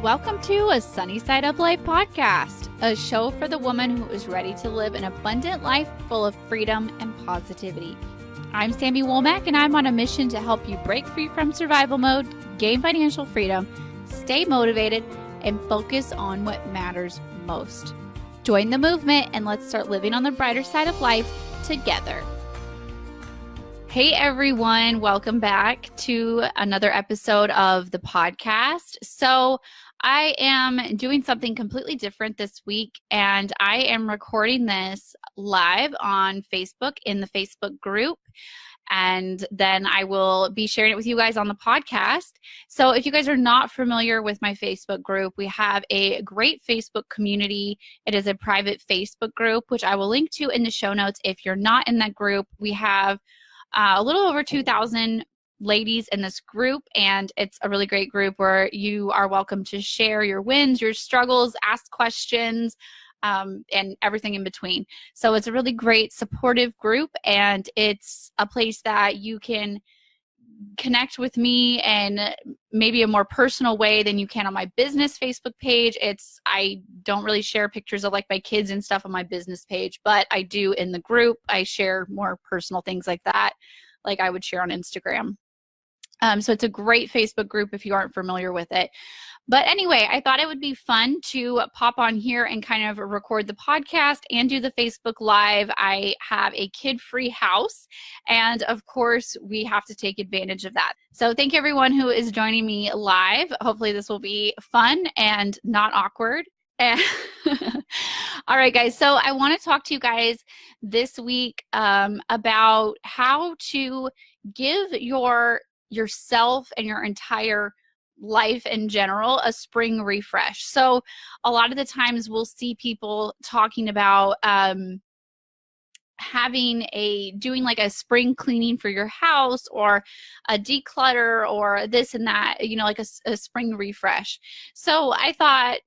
Welcome to a Sunny Side Up Life podcast, a show for the woman who is ready to live an abundant life full of freedom and positivity. I'm Sammy Womack, and I'm on a mission to help you break free from survival mode, gain financial freedom, stay motivated, and focus on what matters most. Join the movement and let's start living on the brighter side of life together. Hey everyone, welcome back to another episode of the podcast. So I am doing something completely different this week, and I am recording this live on Facebook in the Facebook group. And then I will be sharing it with you guys on the podcast. So if you guys are not familiar with my Facebook group, we have a great Facebook community. It is a private Facebook group, which I will link to in the show notes. If you're not in that group, we have a little over 2,000 ladies in this group, and it's a really great group where you are welcome to share your wins, your struggles, ask questions, and everything in between. So it's a really great supportive group, and it's a place that you can connect with me in maybe a more personal way than you can on my business Facebook page. I don't really share pictures of like my kids and stuff on my business page, but I do in the group. I share more personal things like that, like I would share on Instagram. So it's a great Facebook group if you aren't familiar with it. But anyway, I thought it would be fun to pop on here and kind of record the podcast and do the Facebook Live. I have a kid-free house, and of course, we have to take advantage of that. So thank you everyone who is joining me live. Hopefully this will be fun and not awkward. All right, guys. So I want to talk to you guys this week about how to give yourself and your entire life in general a spring refresh. So a lot of the times we'll see people talking about doing like a spring cleaning for your house, or a declutter, or this and that, like a spring refresh. So I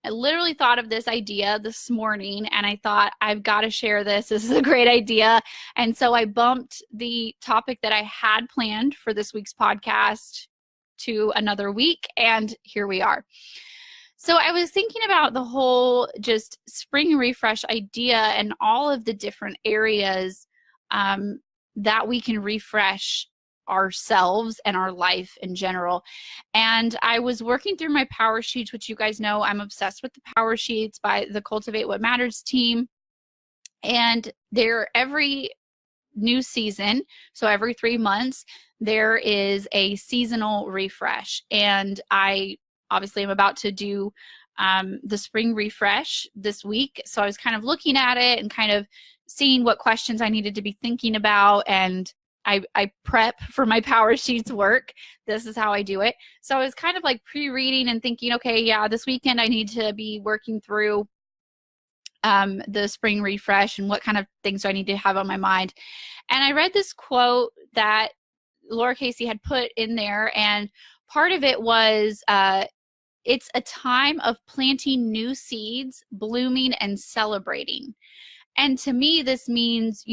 literally thought of this idea this morning, and I thought, I've got to share this. This is a great idea. And so I bumped the topic that I had planned for this week's podcast to another week, and here we are. So I was thinking about the whole just spring refresh idea and all of the different areas that we can refresh ourselves and our life in general. And I was working through my Powersheets, which you guys know I'm obsessed with the Powersheets by the Cultivate What Matters team. And they're every new season, so every 3 months, there is a seasonal refresh. And I obviously am about to do the spring refresh this week. So I was kind of looking at it and kind of seeing what questions I needed to be thinking about, and I prep for my Powersheets work. This is how I do it. So I was kind of like pre-reading and thinking, okay, yeah, this weekend I need to be working through the spring refresh and what kind of things do I need to have on my mind. And I read this quote that Lara Casey had put in there, and part of it was, it's a time of planting new seeds, blooming, and celebrating. And to me, this means,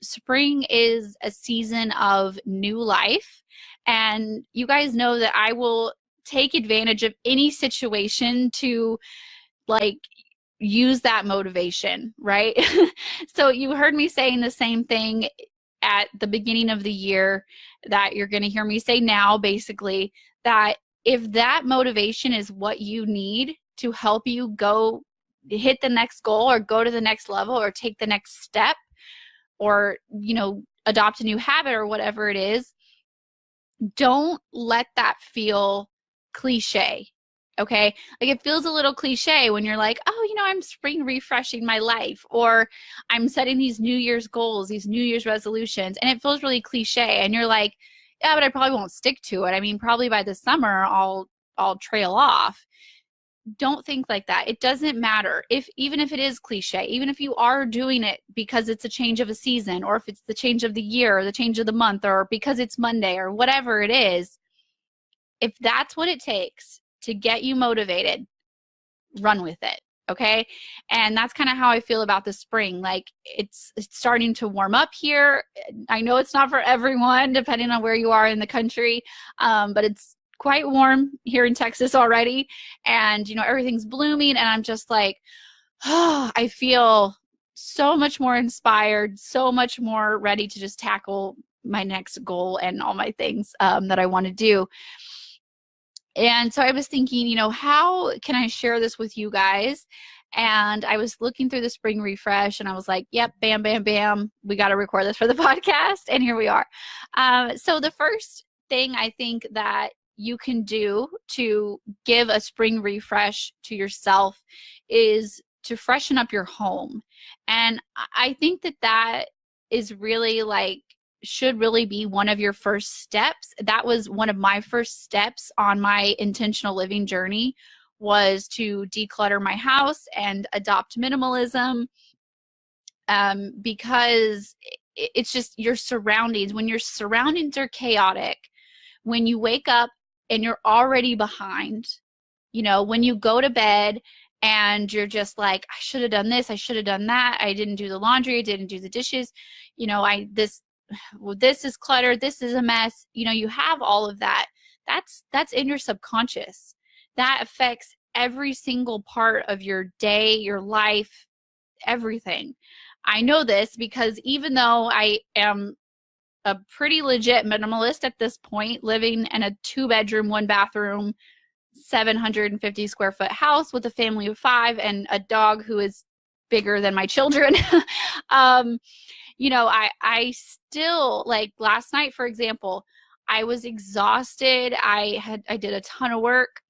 spring is a season of new life. And you guys know that I will take advantage of any situation to use that motivation, right? So you heard me saying the same thing at the beginning of the year that you're going to hear me say now, basically, that if that motivation is what you need to help you go hit the next goal, or go to the next level, or take the next step, or, adopt a new habit, or whatever it is, don't let that feel cliche. Okay. Like, it feels a little cliche when you're like, oh, I'm spring refreshing my life, or I'm setting these New Year's goals, these New Year's resolutions. And it feels really cliche. And you're like, yeah, but I probably won't stick to it. I mean, probably by the summer, I'll trail off. Don't think like that. It doesn't matter even if it is cliche, even if you are doing it because it's a change of a season, or if it's the change of the year, or the change of the month, or because it's Monday, or whatever it is. If that's what it takes to get you motivated, run with it. Okay. And that's kind of how I feel about the spring. Like, it's starting to warm up here. I know it's not for everyone, depending on where you are in the country. But it's quite warm here in Texas already. And, everything's blooming. And I'm just like, oh, I feel so much more inspired, so much more ready to just tackle my next goal and all my things that I want to do. And so I was thinking, how can I share this with you guys? And I was looking through the spring refresh and I was like, yep, bam, bam, bam. We got to record this for the podcast. And here we are. So the first thing I think that you can do to give a spring refresh to yourself is to freshen up your home. And I think that is really should really be one of your first steps. That was one of my first steps on my intentional living journey, was to declutter my house and adopt minimalism, because it's just your surroundings. When your surroundings are chaotic, when you wake up and you're already behind, when you go to bed and you're just like, I should have done this, I should have done that, I didn't do the laundry, I didn't do the dishes, this is cluttered, this is a mess, you have all of that. That's in your subconscious. That affects every single part of your day, your life, everything. I know this because even though I am a pretty legit minimalist at this point, living in a 2-bedroom, 1-bathroom, 750 square foot house with a family of 5 and a dog who is bigger than my children, I still, like last night, for example, I was exhausted. I did a ton of work,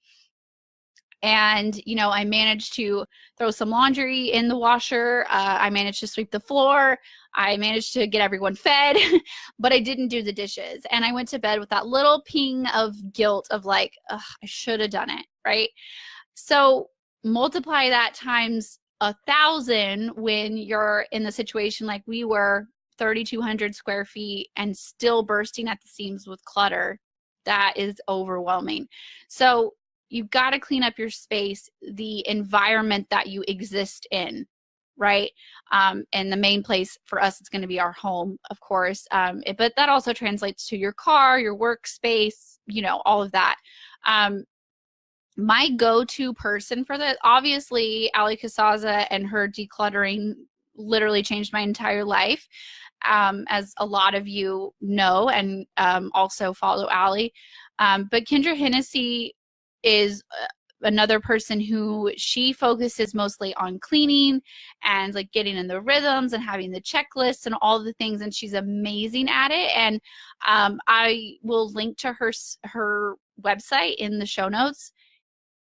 and, I managed to throw some laundry in the washer. I managed to sweep the floor. I managed to get everyone fed, but I didn't do the dishes. And I went to bed with that little ping of guilt of like, ugh, I should have done it, right? So multiply that times 1,000 when you're in the situation like we were, 3,200 square feet and still bursting at the seams with clutter. That is overwhelming. So you've got to clean up your space, the environment that you exist in, right? And the main place for us, it's going to be our home, of course. But that also translates to your car, your workspace, all of that. My go-to person for that, obviously, Ali Casaza and her decluttering literally changed my entire life, as a lot of you know, and also follow Ali. But Kendra Hennessy is another person who she focuses mostly on cleaning and like getting in the rhythms and having the checklists and all the things, and she's amazing at it. And I will link to her website in the show notes.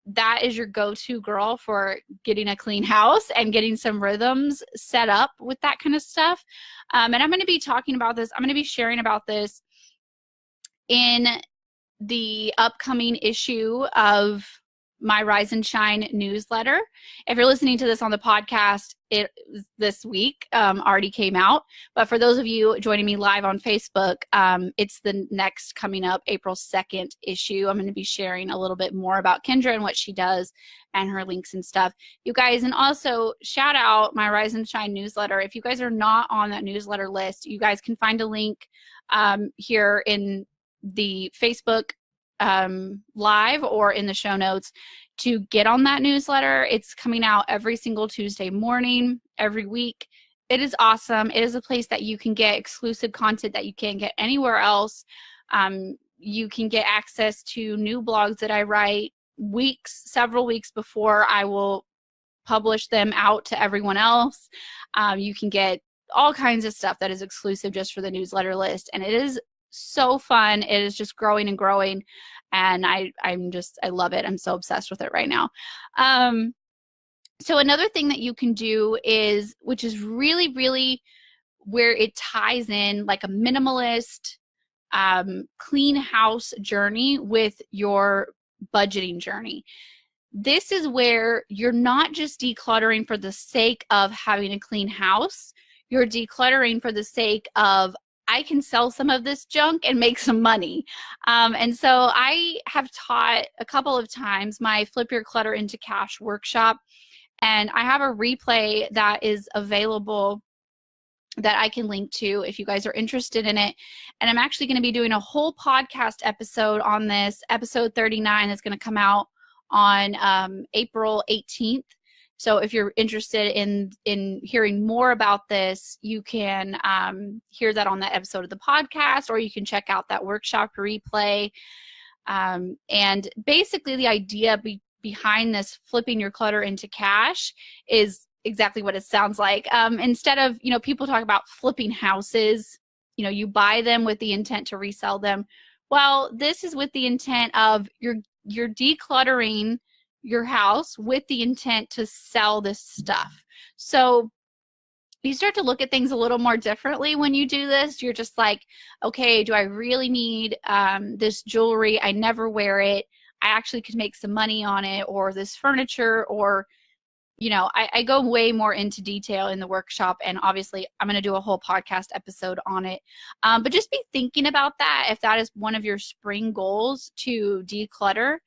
That is your go-to girl for getting a clean house and getting some rhythms set up with that kind of stuff. And I'm going to be talking about this. I'm going to be sharing about this in the upcoming issue of my Rise and Shine newsletter. If you're listening to this on the podcast, this week already came out. But for those of you joining me live on Facebook, it's the next coming up April 2nd issue. I'm going to be sharing a little bit more about Kendra and what she does and her links and stuff. You guys, and also shout out my Rise and Shine newsletter. If you guys are not on that newsletter list, you guys can find a link here in the Facebook live or in the show notes to get on that newsletter. It's coming out every single Tuesday morning, every week. It is awesome. It is a place that you can get exclusive content that you can't get anywhere else. You can get access to new blogs that I write several weeks before I will publish them out to everyone else. You can get all kinds of stuff that is exclusive just for the newsletter list. And it is so fun. It is just growing and growing. And I love it. I'm so obsessed with it right now. So another thing that you can do is, which is really, really where it ties in like a minimalist, clean house journey with your budgeting journey. This is where you're not just decluttering for the sake of having a clean house. You're decluttering for the sake of, I can sell some of this junk and make some money. And so I have taught a couple of times my Flip Your Clutter into Cash workshop. And I have a replay that is available that I can link to if you guys are interested in it. And I'm actually going to be doing a whole podcast episode on this, episode 39, that's going to come out on April 18th. So if you're interested in hearing more about this, you can hear that on that episode of the podcast, or you can check out that workshop replay. And basically the idea behind this flipping your clutter into cash is exactly what it sounds like. Instead of, people talk about flipping houses, you buy them with the intent to resell them. Well, this is with the intent of you're decluttering your house with the intent to sell this stuff. So you start to look at things a little more differently when you do this. You're just like, okay, do I really need this jewelry? I never wear it. I actually could make some money on it, or this furniture, or I go way more into detail in the workshop, and obviously I'm going to do a whole podcast episode on it. But just be thinking about that if that is one of your spring goals to declutter,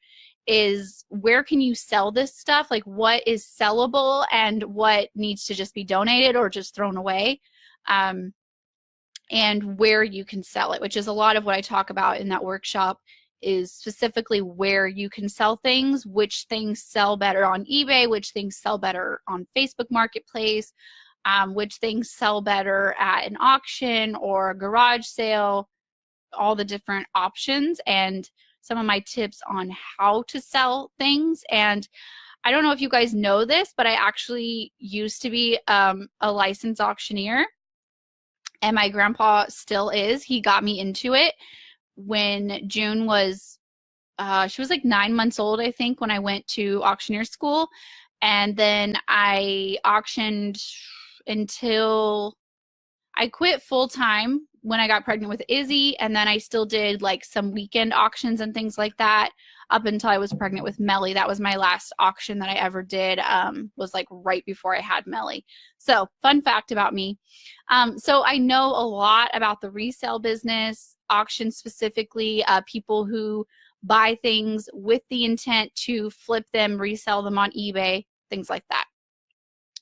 is where can you sell this stuff? Like, what is sellable and what needs to just be donated or just thrown away, and where you can sell it, which is a lot of what I talk about in that workshop, is specifically where you can sell things, which things sell better on eBay, which things sell better on Facebook Marketplace, which things sell better at an auction or a garage sale, all the different options, and some of my tips on how to sell things. And I don't know if you guys know this, but I actually used to be a licensed auctioneer, and my grandpa still is. He got me into it when June was, she was like 9 months old, I think, when I went to auctioneer school. And then I auctioned until I quit full time when I got pregnant with Izzy. And then I still did like some weekend auctions and things like that up until I was pregnant with Melly. That was my last auction that I ever did, was like right before I had Melly. So fun fact about me. So I know a lot about the resale business, auctions specifically, people who buy things with the intent to flip them, resell them on eBay, things like that.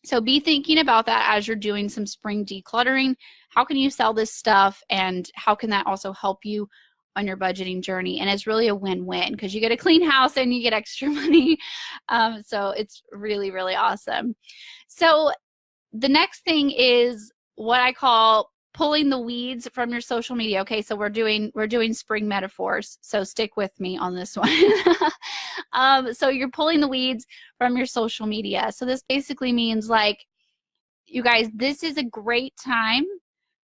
So be thinking about that as you're doing some spring decluttering. How can you sell this stuff, and how can that also help you on your budgeting journey? And it's really a win-win because you get a clean house and you get extra money. So it's really, really awesome. So the next thing is what I call pulling the weeds from your social media. Okay, so we're doing spring metaphors, so stick with me on this one. So you're pulling the weeds from your social media. So this basically means, like, you guys, this is a great time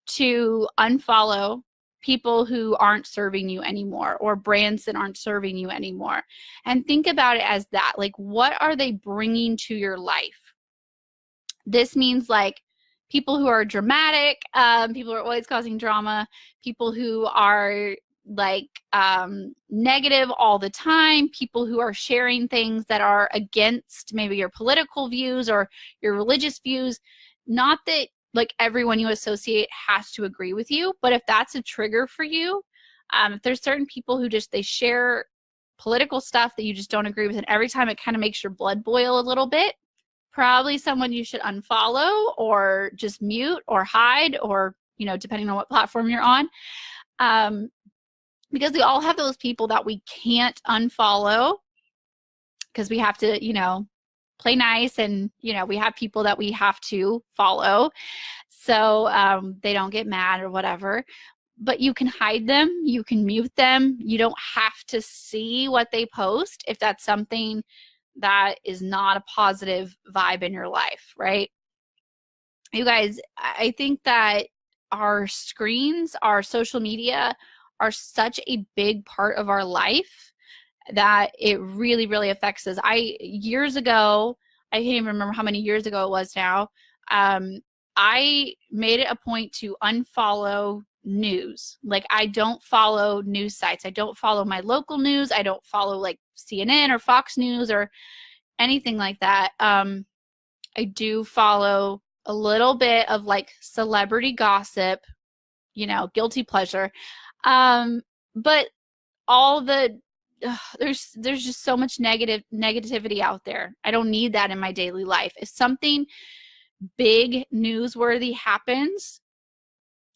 to unfollow people who aren't serving you anymore, or brands that aren't serving you anymore. And think about it as that. Like, what are they bringing to your life? This means, like, people who are dramatic, people who are always causing drama, people who are like negative all the time, people who are sharing things that are against maybe your political views or your religious views. Not that like everyone you associate has to agree with you, but if that's a trigger for you, if there's certain people who just, they share political stuff that you just don't agree with, and every time it kind of makes your blood boil a little bit, probably someone you should unfollow or just mute or hide, or, depending on what platform you're on. Because we all have those people that we can't unfollow because we have to, play nice, and, we have people that we have to follow so they don't get mad or whatever. But you can hide them, you can mute them. You don't have to see what they post if that's something that is not a positive vibe in your life, right? You guys, I think that our screens, our social media are such a big part of our life that it really, really affects us. Years ago, I can't even remember how many years ago it was now, I made it a point to unfollow news. Like, I don't follow news sites. I don't follow my local news. I don't follow like CNN or Fox News or anything like that. I do follow a little bit of like celebrity gossip, guilty pleasure. But all the there's just so much negativity out there. I don't need that in my daily life. If something big newsworthy happens,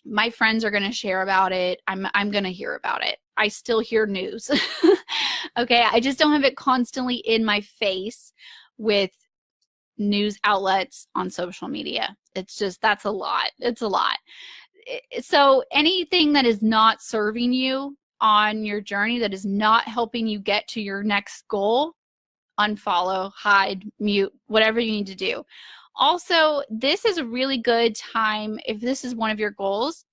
My friends are going to share about it. I'm going to hear about it. I still hear news. Okay, I just don't have it constantly in my face with news outlets on social media. It's just, that's a lot. It's a lot. So anything that is not serving you on your journey, that is not helping you get to your next goal, unfollow, hide, mute, whatever you need to do. Also, this is a really good time, if this is one of your goals,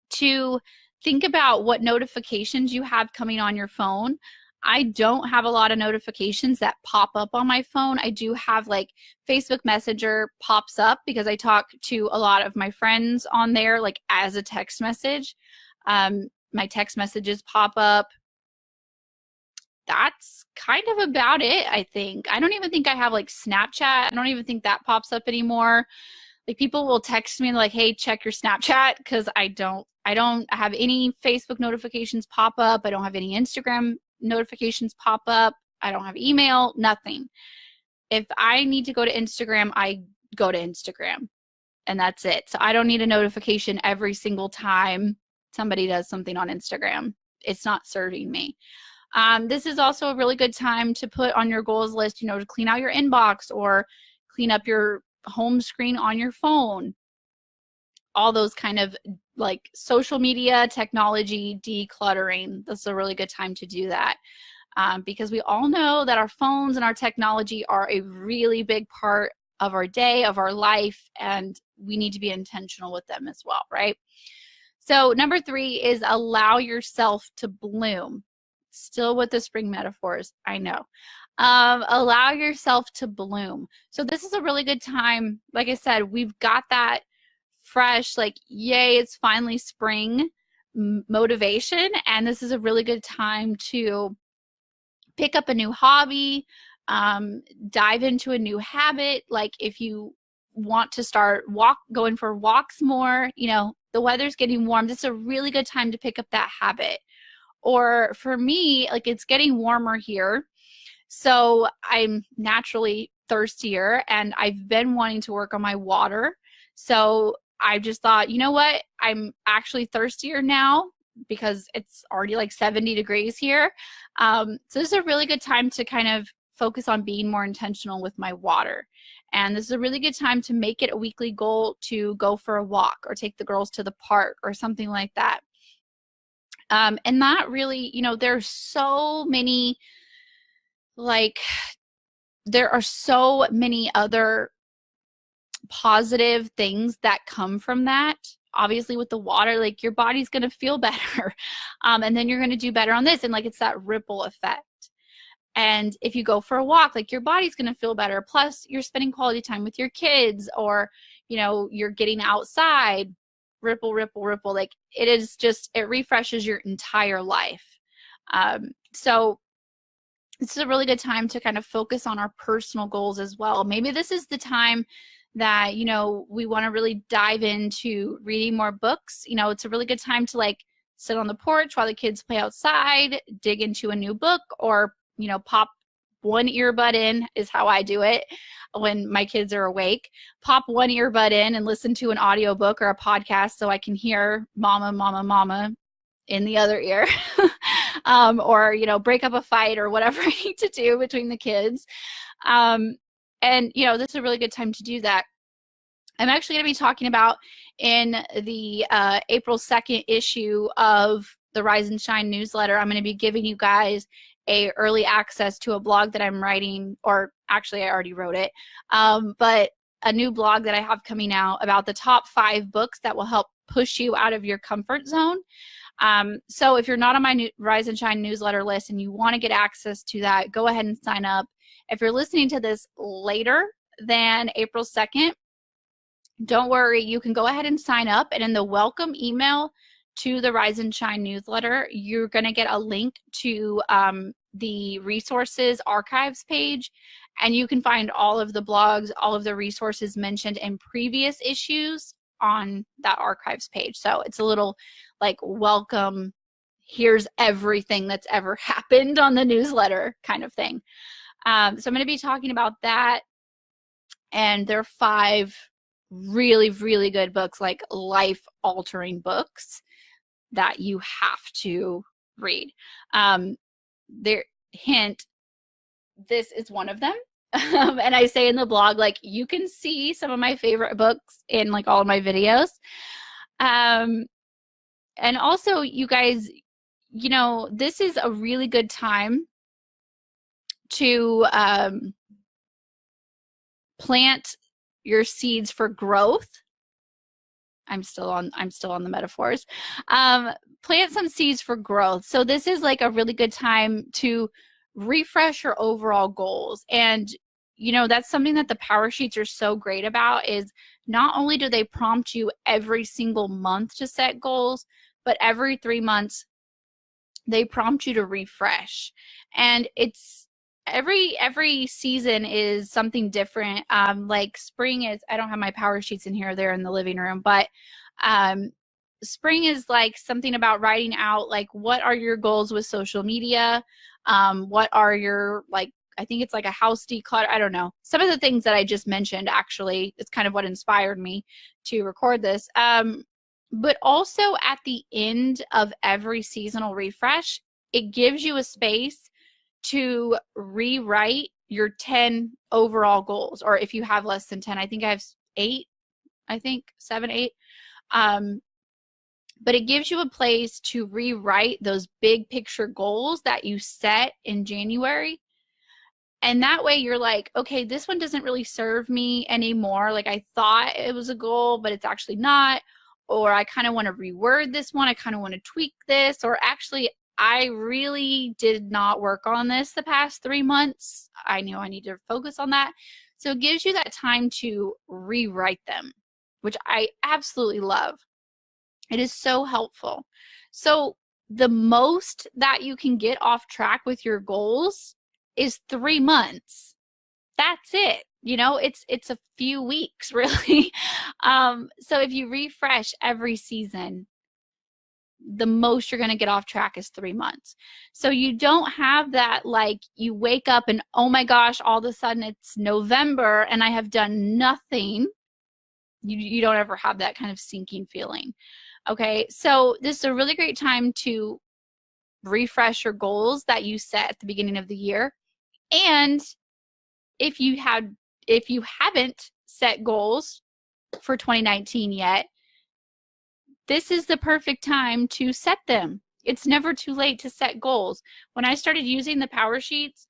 to think about what notifications you have coming on your phone. I don't have a lot of notifications that pop up on my phone. I do have like Facebook Messenger pops up because I talk to a lot of my friends on there, like as a text message. My text messages pop up. That's kind of about it, I think. I don't even think I have like Snapchat. I don't even think that pops up anymore. Like people will text me and like, hey, check your Snapchat, because I don't have any Facebook notifications pop up. I don't have any Instagram notifications pop up. I don't have email, nothing. If I need to go to Instagram, I go to Instagram, and that's it. So I don't need a notification every single time somebody does something on Instagram. It's not serving me. This is also a really good time to put on your goals list, to clean out your inbox or clean up your home screen on your phone. All those kind of like social media, technology, decluttering. This is a really good time to do that, because we all know that our phones and our technology are a really big part of our day, of our life, and we need to be intentional with them as well, right? So number 3 is allow yourself to bloom. Still with the spring metaphors, I know. Allow yourself to bloom. So this is a really good time. Like I said, we've got that fresh, like, yay, it's finally spring motivation. And this is a really good time to pick up a new hobby, dive into a new habit. Like if you want to start going for walks more, the weather's getting warm. This is a really good time to pick up that habit. Or for me, like it's getting warmer here, so I'm naturally thirstier, and I've been wanting to work on my water. So I just thought, you know what? I'm actually thirstier now because it's already like 70 degrees here. So this is a really good time to kind of focus on being more intentional with my water. And this is a really good time to make it a weekly goal to go for a walk or take the girls to the park or something like that. And that really, there's so many, there are so many other positive things that come from that. Obviously with the water, like your body's going to feel better. And then you're going to do better on this. And like, it's that ripple effect. And if you go for a walk, like your body's going to feel better. Plus you're spending quality time with your kids, or, you're getting outside. Ripple, ripple, ripple. Like it refreshes your entire life. So this is a really good time to kind of focus on our personal goals as well. Maybe this is the time that, we want to really dive into reading more books. It's a really good time to like sit on the porch while the kids play outside, dig into a new book, or, pop one earbud in, is how I do it when my kids are awake. Pop one earbud in and listen to an audiobook or a podcast so I can hear mama, mama, mama in the other ear. Or, break up a fight or whatever I need to do between the kids. And, this is a really good time to do that. I'm actually going to be talking about in the April 2nd issue of the Rise and Shine newsletter. I'm going to be giving you guys early access to a blog that I'm writing, or actually I already wrote it, but a new blog that I have coming out about the top 5 books that will help push you out of your comfort zone. So if you're not on my Rise and Shine newsletter list and you want to get access to that, go ahead and sign up. If you're listening to this later than April 2nd, don't worry, you can go ahead and sign up, and in the welcome email to the Rise and Shine newsletter, you're going to get a link to the resources archives page, and you can find all of the blogs, all of the resources mentioned in previous issues on that archives page. So it's a little like welcome, here's everything that's ever happened on the newsletter kind of thing. So I'm going to be talking about that, and there are 5 really, really good books, like life-altering books that you have to read. There, hint, this is one of them. And I say in the blog, like, you can see some of my favorite books in like all of my videos. And also, you guys, you know, this is a really good time to plant your seeds for growth. I'm still on the metaphors. Plant some seeds for growth. So this is like a really good time to refresh your overall goals. And you know, that's something that the Powersheets are so great about, is not only do they prompt you every single month to set goals, but every 3 months they prompt you to refresh. And it's every season is something different. Like spring is, I don't have my Powersheets in here, they're in the living room, but spring is like something about writing out like, what are your goals with social media? What are your, like, I think it's like a house declutter, I don't know. Some of the things that I just mentioned, actually, it's kind of what inspired me to record this. But also at the end of every seasonal refresh, it gives you a space to rewrite your 10 overall goals. Or if you have less than 10, I think I have 8, I think 7, 8. But it gives you a place to rewrite those big picture goals that you set in January. And that way you're like, okay, this one doesn't really serve me anymore. Like, I thought it was a goal, but it's actually not. Or I kind of want to reword this one. I kind of want to tweak this. Or actually, I really did not work on this the past 3 months. I knew I need to focus on that. So it gives you that time to rewrite them, which I absolutely love. It is so helpful. So the most that you can get off track with your goals is 3 months. That's it. You know, it's a few weeks, really. So if you refresh every season, the most you're going to get off track is 3 months. So you don't have that, like, you wake up and, oh my gosh, all of a sudden it's November and I have done nothing. You don't ever have that kind of sinking feeling. Okay, so this is a really great time to refresh your goals that you set at the beginning of the year. And if you haven't set goals for 2019 yet, this is the perfect time to set them. It's never too late to set goals. When I started using the Powersheets,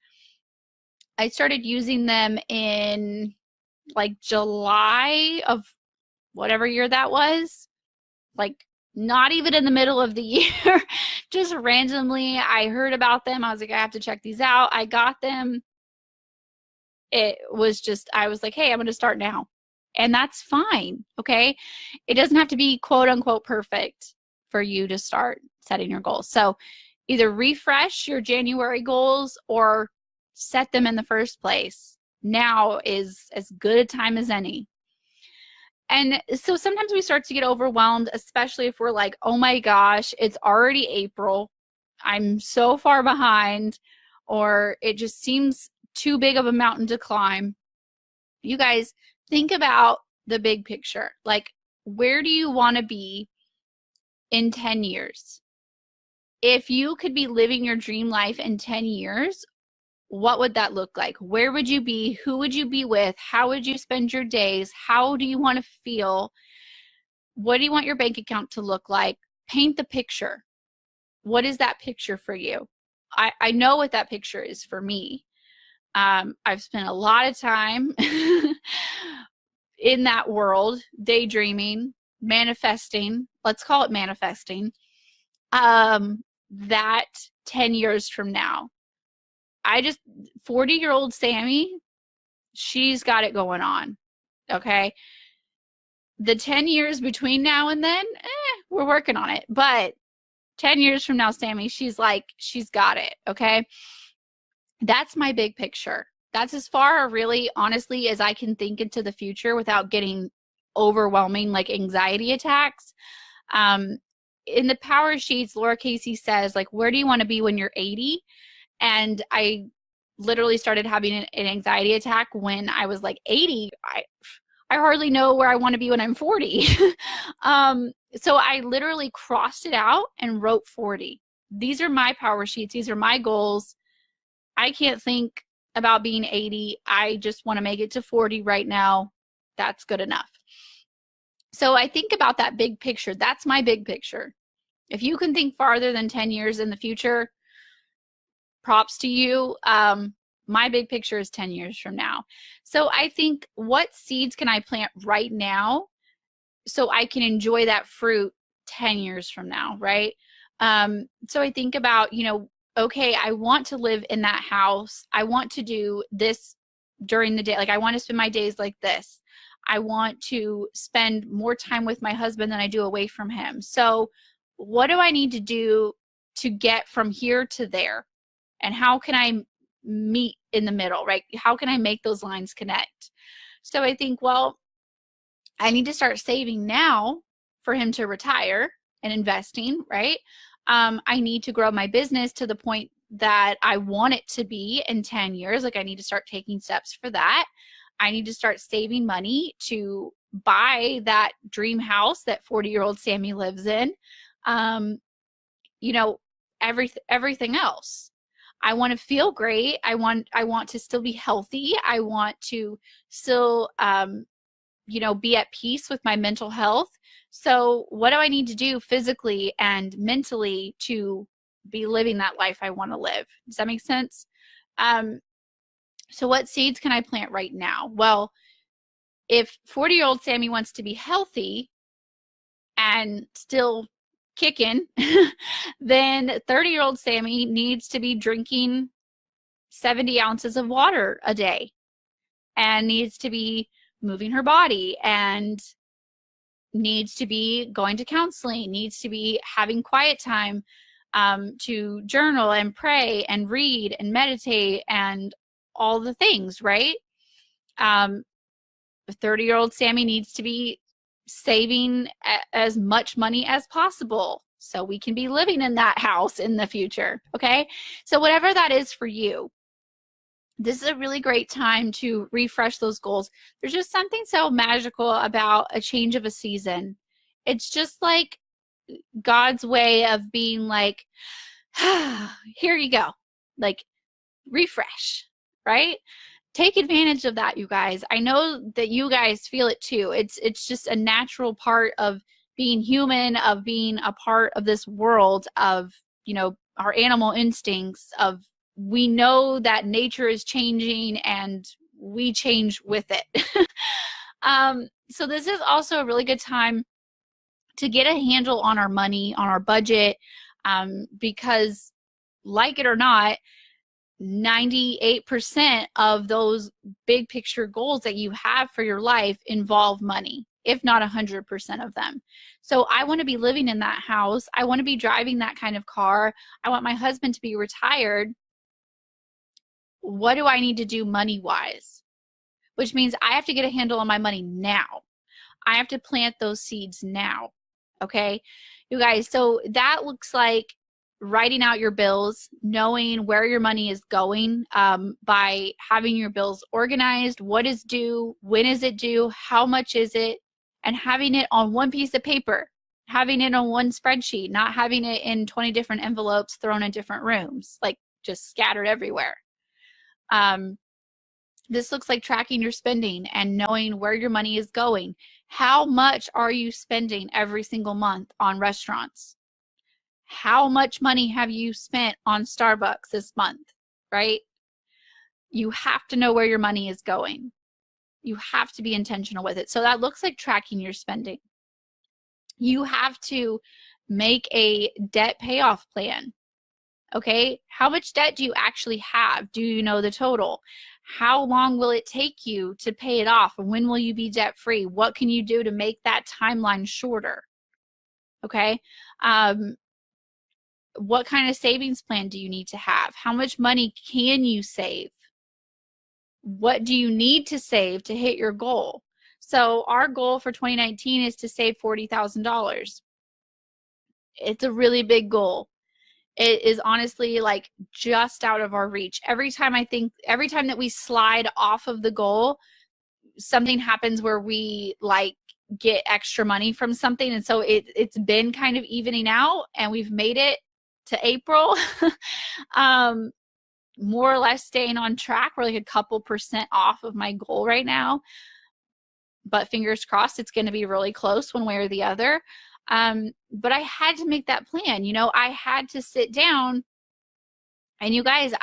I started using them in like July of whatever year that was. Like, not even in the middle of the year, just randomly I heard about them. I was like, I have to check these out. I got them. It was just, I was like, hey, I'm going to start now. And that's fine, okay? It doesn't have to be quote unquote perfect for you to start setting your goals. So either refresh your January goals or set them in the first place. Now is as good a time as any. And so sometimes we start to get overwhelmed, especially if we're like, oh my gosh, it's already April. I'm so far behind, or it just seems too big of a mountain to climb. You guys, think about the big picture. Like, where do you want to be in 10 years? If you could be living your dream life in 10 years, what would that look like? Where would you be? Who would you be with? How would you spend your days? How do you want to feel? What do you want your bank account to look like? Paint the picture. What is that picture for you? I know what that picture is for me. I've spent a lot of time in that world, daydreaming, manifesting. Let's call it manifesting. That 10 years from now, 40-year-old Sammy, she's got it going on, okay? The 10 years between now and then, we're working on it. But 10 years from now, Sammy, she's got it, okay? That's my big picture. That's as far, really, honestly, as I can think into the future without getting overwhelming, like, anxiety attacks. In the Powersheets, Lara Casey says, like, where do you want to be when you're 80? And I literally started having an anxiety attack when I was like 80. I hardly know where I want to be when I'm 40. So I literally crossed it out and wrote 40. These are my power sheets. These are my goals. I can't think about being 80. I just want to make it to 40 right now. That's good enough. So I think about that big picture. That's my big picture. If you can think farther than 10 years in the future, props to you. My big picture is 10 years from now. So I think, what seeds can I plant right now so I can enjoy that fruit 10 years from now, right? So I think about, okay, I want to live in that house. I want to do this during the day. Like, I want to spend my days like this. I want to spend more time with my husband than I do away from him. So what do I need to do to get from here to there? And how can I meet in the middle, right? How can I make those lines connect? So I think, well, I need to start saving now for him to retire and investing, right? I need to grow my business to the point that I want it to be in 10 years. Like, I need to start taking steps for that. I need to start saving money to buy that dream house that 40-year-old Sammy lives in. Everything else. I want to feel great. I want to still be healthy. I want to still, be at peace with my mental health. So what do I need to do physically and mentally to be living that life I want to live? Does that make sense? So what seeds can I plant right now? Well, if 40-year-old Sammy wants to be healthy and still kicking, then 30-year-old Sammy needs to be drinking 70 ounces of water a day and needs to be moving her body and needs to be going to counseling, needs to be having quiet time to journal and pray and read and meditate and all the things, right? 30-year-old Sammy needs to be saving as much money as possible so we can be living in that house in the future, okay? So whatever that is for you, this is a really great time to refresh those goals. There's just something so magical about a change of a season. It's just like God's way of being like, here you go, like, refresh, right? Take advantage of that, you guys. I know that you guys feel it too. It's just a natural part of being human, of being a part of this world, of, our animal instincts, of, we know that nature is changing and we change with it. So this is also a really good time to get a handle on our money, on our budget, because, like it or not, 98% of those big picture goals that you have for your life involve money, if not 100% of them. So I want to be living in that house. I want to be driving that kind of car. I want my husband to be retired. What do I need to do money-wise? Which means I have to get a handle on my money now. I have to plant those seeds now. Okay, you guys, so that looks like writing out your bills, knowing where your money is going, by having your bills organized, what is due, when is it due, how much is it, and having it on one piece of paper, having it on one spreadsheet, not having it in 20 different envelopes thrown in different rooms, like just scattered everywhere. This looks like tracking your spending and knowing where your money is going. How much are you spending every single month on restaurants? How much money have you spent on Starbucks this month, right? You have to know where your money is going. You have to be intentional with it. So that looks like tracking your spending. You have to make a debt payoff plan. Okay, how much debt do you actually have? Do you know the total? How long will it take you to pay it off? When will you be debt free? What can you do to make that timeline shorter? Okay, what kind of savings plan do you need to have? How much money can you save? What do you need to save to hit your goal? So our goal for 2019 is to save $40,000. It's a really big goal. It is honestly like just out of our reach. Every time that we slide off of the goal, something happens where we like get extra money from something. And so it's been kind of evening out, and we've made it to April. More or less staying on track. We're like a couple percent off of my goal right now, but fingers crossed it's going to be really close one way or the other. But I had to make that plan. You know, I had to sit down, and you guys,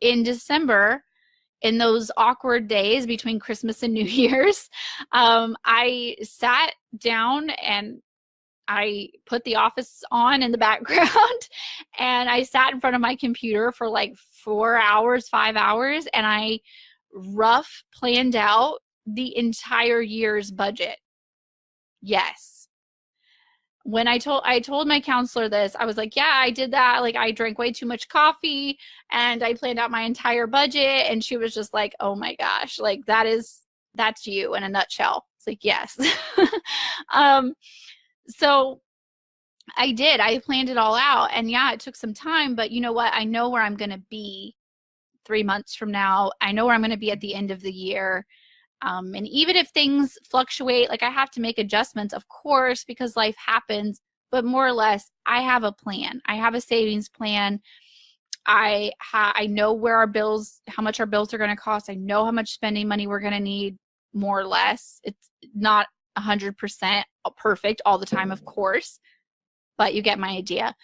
in December, in those awkward days between Christmas and New Year's, I sat down and I put the office on in the background, and I sat in front of my computer for like 4 hours, 5 hours, and I rough planned out the entire year's budget. Yes. When I told my counselor this, I was like, yeah, I did that. Like, I drank way too much coffee and I planned out my entire budget. And she was just like, oh my gosh, like that's you in a nutshell. It's like, yes. So I did. I planned it all out. And yeah, it took some time, but you know what? I know where I'm going to be 3 months from now. I know where I'm going to be at the end of the year. And even if things fluctuate, like I have to make adjustments, of course, because life happens, but more or less, I have a plan. I have a savings plan. I know where our bills, how much our bills are going to cost. I know how much spending money we're going to need, more or less. It's not 100% perfect all the time, of course, but you get my idea.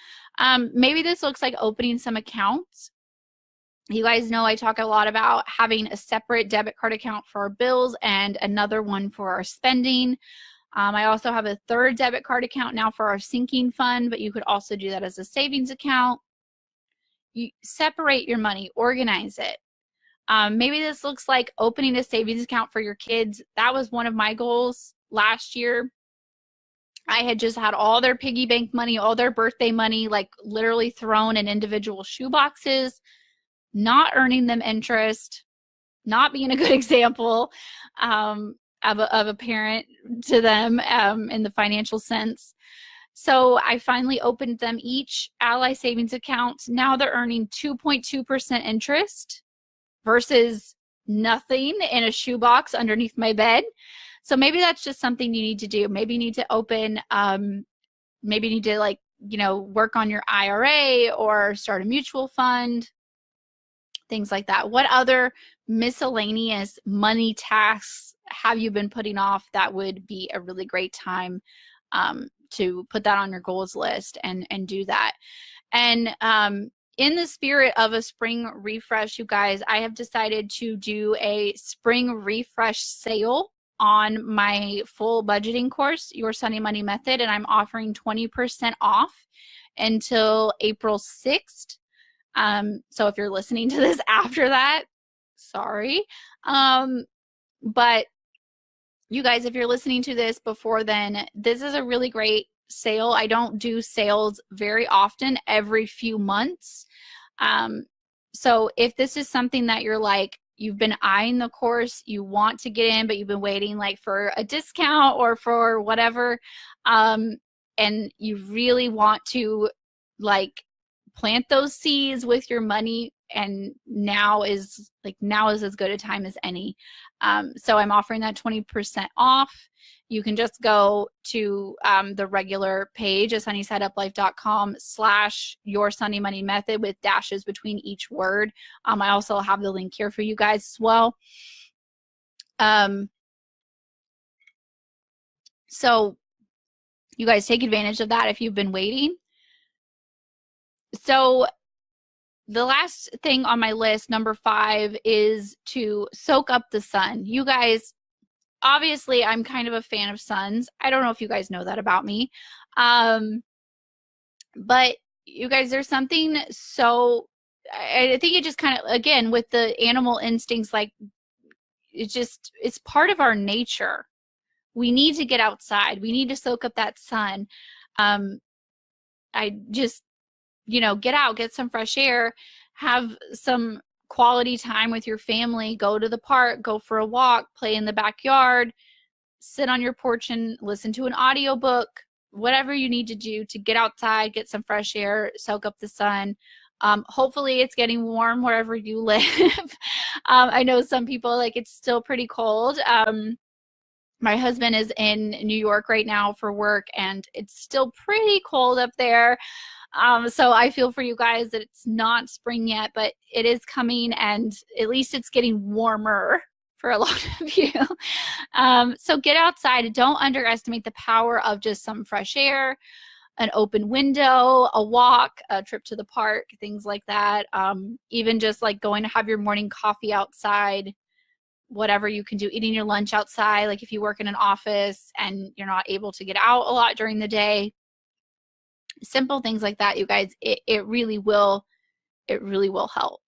Maybe this looks like opening some accounts. You guys know I talk a lot about having a separate debit card account for our bills and another one for our spending. I also have a third debit card account now for our sinking fund, but you could also do that as a savings account. You separate your money, organize it. Maybe this looks like opening a savings account for your kids. That was one of my goals last year. I had just had all their piggy bank money, all their birthday money, like literally thrown in individual shoe boxes, not earning them interest, not being a good example of a parent to them in the financial sense. So I finally opened them each Ally savings account. Now they're earning 2.2% interest versus nothing in a shoebox underneath my bed. So maybe that's just something you need to do. Maybe you need to open, maybe you need to, like, you know, work on your IRA or start a mutual fund, things like that. What other miscellaneous money tasks have you been putting off that would be a really great time to put that on your goals list and do that? And in the spirit of a spring refresh, you guys, I have decided to do a spring refresh sale on my full budgeting course, Your Sunny Money Method, and I'm offering 20% off until April 6th. So if you're listening to this after that, sorry. But you guys, if you're listening to this before then, this is a really great sale. I don't do sales very often, every few months. So if this is something that you're like, you've been eyeing the course, you want to get in, but you've been waiting like for a discount or for whatever, and you really want to like plant those seeds with your money, and now is as good a time as any. So I'm offering that 20% off. You can just go to the regular page at sunnysideuplife.com/Your Sunny Money Method with dashes between each word. I also have the link here for you guys as well. So you guys take advantage of that if you've been waiting. So the last thing on my list, number 5, is to soak up the sun. You guys, obviously, I'm kind of a fan of suns. I don't know if you guys know that about me. But you guys, there's something so, I think it just kind of, again, with the animal instincts, like it's part of our nature. We need to get outside. We need to soak up that sun. I just, get out, get some fresh air, have some quality time with your family, go to the park, go for a walk, play in the backyard, sit on your porch and listen to an audiobook, whatever you need to do to get outside, get some fresh air, soak up the sun. Hopefully it's getting warm wherever you live. I know some people, like, it's still pretty cold. My husband is in New York right now for work, and it's still pretty cold up there. So I feel for you guys that it's not spring yet, but it is coming, and at least it's getting warmer for a lot of you. So get outside. Don't underestimate the power of just some fresh air, an open window, a walk, a trip to the park, things like that. Even just like going to have your morning coffee outside, whatever you can do, eating your lunch outside. Like if you work in an office and you're not able to get out a lot during the day, simple things like that, you guys, it really will help.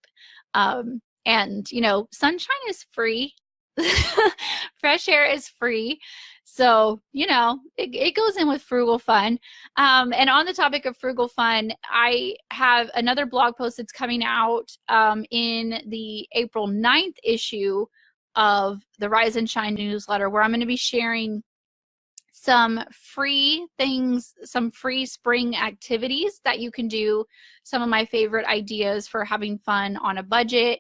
And you know, sunshine is free. Fresh air is free. So, you know, it goes in with frugal fun. And on the topic of frugal fun, I have another blog post that's coming out in the April 9th issue of the Rise and Shine newsletter, where I'm going to be sharing some free things, some free spring activities that you can do, some of my favorite ideas for having fun on a budget.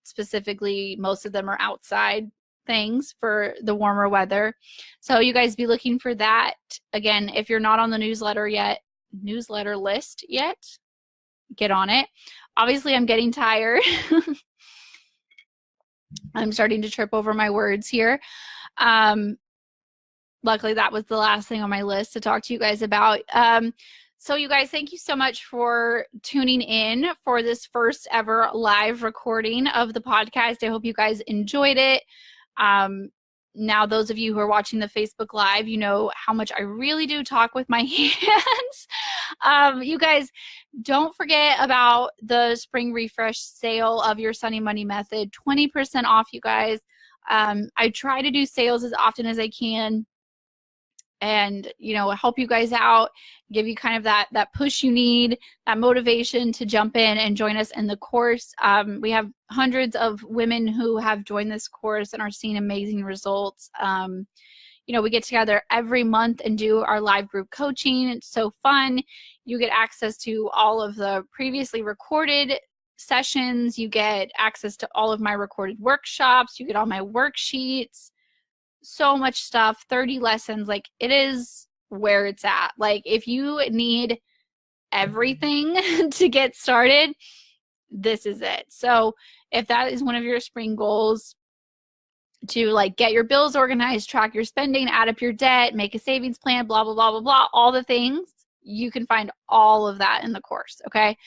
Specifically, most of them are outside things for the warmer weather. So you guys be looking for that. Again, if you're not on the newsletter list yet, get on it. Obviously, I'm getting tired. I'm starting to trip over my words here. Luckily, that was the last thing on my list to talk to you guys about. So you guys, thank you so much for tuning in for this first ever live recording of the podcast. I hope you guys enjoyed it. Now, those of you who are watching the Facebook Live, you know how much I really do talk with my hands. You guys, don't forget about the spring refresh sale of your Sunny Money Method. 20% off, you guys. I try to do sales as often as I can, and you know, help you guys out, give you kind of that push you need, that motivation to jump in and join us in the course. We have hundreds of women who have joined this course and are seeing amazing results. You know, we get together every month and do our live group coaching. It's so fun. You get access to all of the previously recorded sessions. You get access to all of my recorded workshops. You get all my worksheets. So much stuff, 30 lessons. Like, it is where it's at. Like, if you need everything to get started, this is it. So if that is one of your spring goals, to like get your bills organized, track your spending, add up your debt, make a savings plan, blah, blah, blah, blah, blah, all the things, you can find all of that in the course. Okay.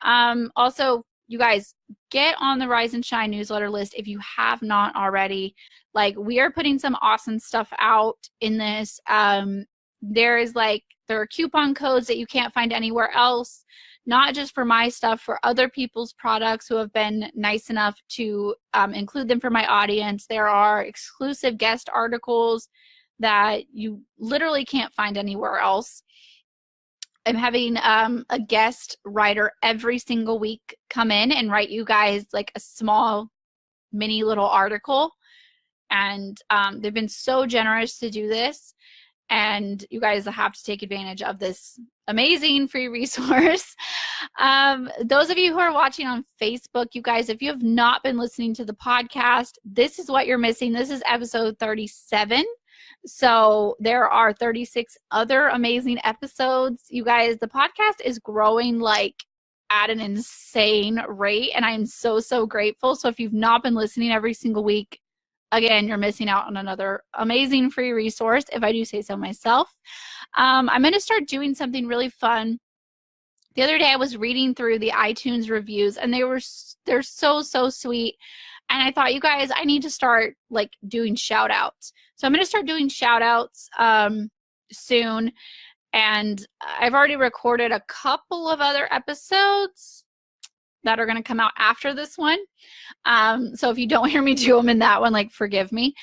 Also, you guys, get on the Rise and Shine newsletter list if you have not already. Like, we are putting some awesome stuff out in this. There are coupon codes that you can't find anywhere else, not just for my stuff, for other people's products who have been nice enough to include them for my audience. There are exclusive guest articles that you literally can't find anywhere else. I'm having a guest writer every single week come in and write you guys like a small mini little article. And they've been so generous to do this. And you guys have to take advantage of this amazing free resource. Those of you who are watching on Facebook, you guys, if you have not been listening to the podcast, this is what you're missing. This is episode 37. So there are 36 other amazing episodes. You guys, the podcast is growing like at an insane rate, and I'm so, so grateful. So if you've not been listening every single week, again, you're missing out on another amazing free resource, if I do say so myself. I'm going to start doing something really fun. The other day I was reading through the iTunes reviews, and they're so, so sweet. And I thought, you guys, I need to start like doing shout outs. So I'm going to start doing shout outs soon. And I've already recorded a couple of other episodes that are going to come out after this one. So if you don't hear me do them in that one, like, forgive me.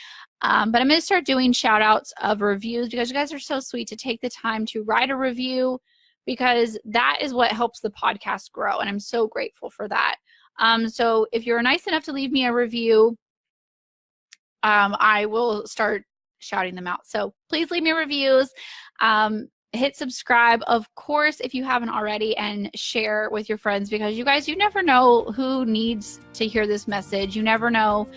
But I'm going to start doing shout outs of reviews, because you guys are so sweet to take the time to write a review, because that is what helps the podcast grow. And I'm so grateful for that. So if you're nice enough to leave me a review, I will start shouting them out. So please leave me reviews. hit subscribe, of course, if you haven't already, and share with your friends, because you guys, you never know who needs to hear this message. You never know.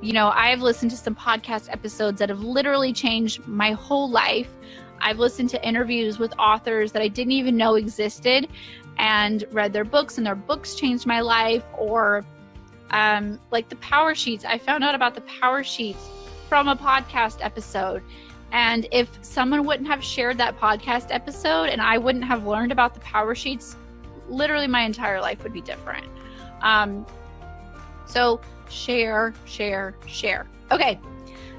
You know, I've listened to some podcast episodes that have literally changed my whole life. I've listened to interviews with authors that I didn't even know existed and read their books, and their books changed my life. Or like the Powersheets. I found out about the Powersheets from a podcast episode. And if someone wouldn't have shared that podcast episode and I wouldn't have learned about the Powersheets, literally my entire life would be different. So share, share, share. Okay,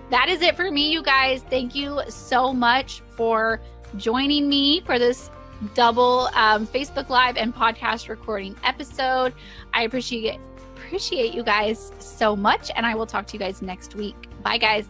that is it for me, you guys. Thank you so much for joining me for this double Facebook Live and podcast recording episode. I appreciate you guys so much, and I will talk to you guys next week. Bye, guys.